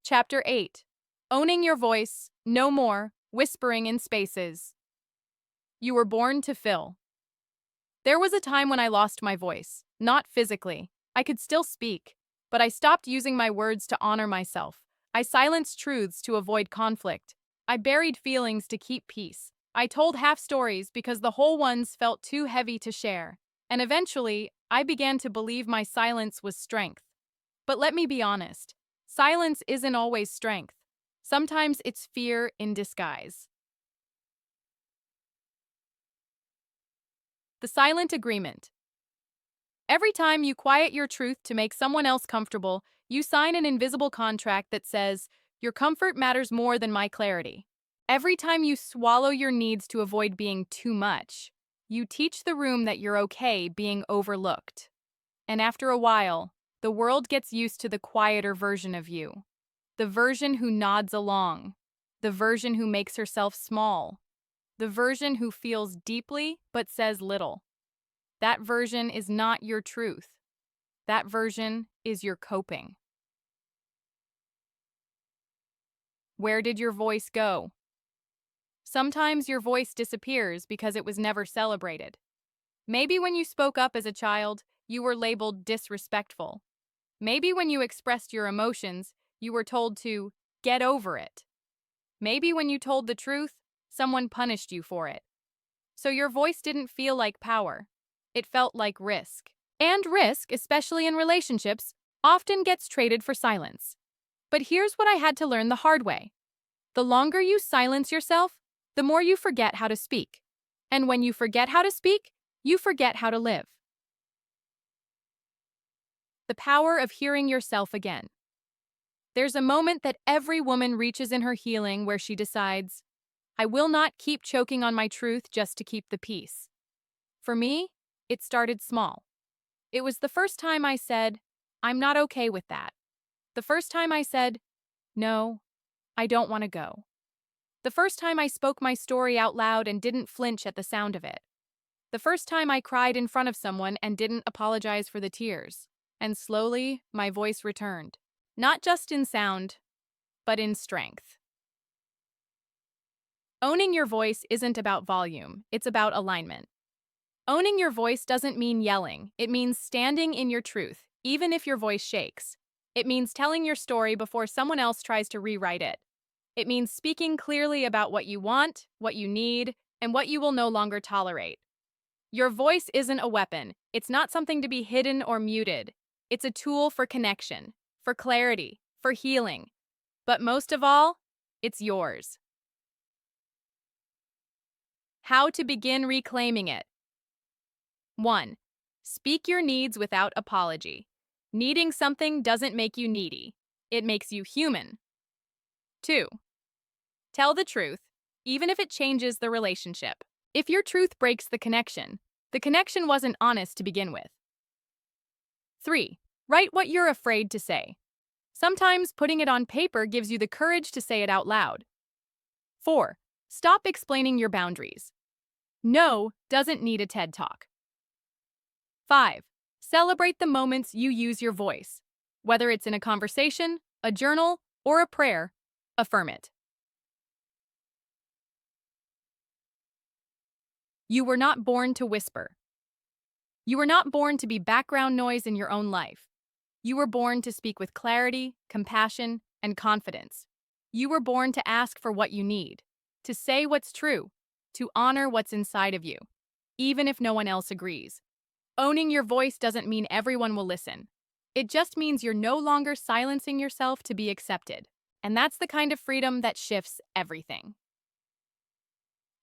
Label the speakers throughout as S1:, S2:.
S1: Chapter 8. Owning your voice, no more, whispering in spaces. You were born to fill. There was a time when I lost my voice, not physically. I could still speak, but I stopped using my words to honor myself. I silenced truths to avoid conflict. I buried feelings to keep peace. I told half stories because the whole ones felt too heavy to share. And eventually, I began to believe my silence was strength. But let me be honest, silence isn't always strength. Sometimes it's fear in disguise. The silent agreement. Every time you quiet your truth to make someone else comfortable, you sign an invisible contract that says, your comfort matters more than my clarity. Every time you swallow your needs to avoid being too much, you teach the room that you're okay being overlooked. And after a while, the world gets used to the quieter version of you. The version who nods along. The version who makes herself small. The version who feels deeply but says little. That version is not your truth. That version is your coping. Where did your voice go? Sometimes your voice disappears because it was never celebrated. Maybe when you spoke up as a child, you were labeled disrespectful. Maybe when you expressed your emotions, you were told to get over it. Maybe when you told the truth, someone punished you for it. So your voice didn't feel like power. It felt like risk. And risk, especially in relationships, often gets traded for silence. But here's what I had to learn the hard way. The longer you silence yourself, the more you forget how to speak. And when you forget how to speak, you forget how to live. The power of hearing yourself again. There's a moment that every woman reaches in her healing where she decides, I will not keep choking on my truth just to keep the peace. For me, it started small. It was the first time I said, I'm not okay with that. The first time I said, no, I don't want to go. The first time I spoke my story out loud and didn't flinch at the sound of it. The first time I cried in front of someone and didn't apologize for the tears. And slowly, my voice returned. Not just in sound, but in strength. Owning your voice isn't about volume, it's about alignment. Owning your voice doesn't mean yelling, it means standing in your truth, even if your voice shakes. It means telling your story before someone else tries to rewrite it. It means speaking clearly about what you want, what you need, and what you will no longer tolerate. Your voice isn't a weapon. It's not something to be hidden or muted. It's a tool for connection, for clarity, for healing. But most of all, it's yours. How to begin reclaiming it. 1. Speak your needs without apology. Needing something doesn't make you needy. It makes you human. 2. Tell the truth, even if it changes the relationship. If your truth breaks the connection wasn't honest to begin with. 3. Write what you're afraid to say. Sometimes putting it on paper gives you the courage to say it out loud. 4. Stop explaining your boundaries. No doesn't need a TED Talk. 5. Celebrate the moments you use your voice. Whether it's in a conversation, a journal, or a prayer, affirm it. You were not born to whisper. You were not born to be background noise in your own life. You were born to speak with clarity, compassion, and confidence. You were born to ask for what you need, to say what's true, to honor what's inside of you, even if no one else agrees. Owning your voice doesn't mean everyone will listen. It just means you're no longer silencing yourself to be accepted. And that's the kind of freedom that shifts everything.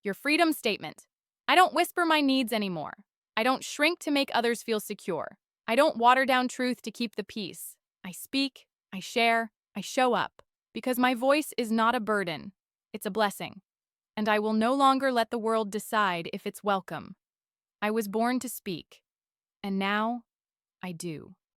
S1: Your freedom statement. I don't whisper my needs anymore. I don't shrink to make others feel secure. I don't water down truth to keep the peace. I speak, I share, I show up. Because my voice is not a burden. It's a blessing. And I will no longer let the world decide if it's welcome. I was born to speak. And now, I do.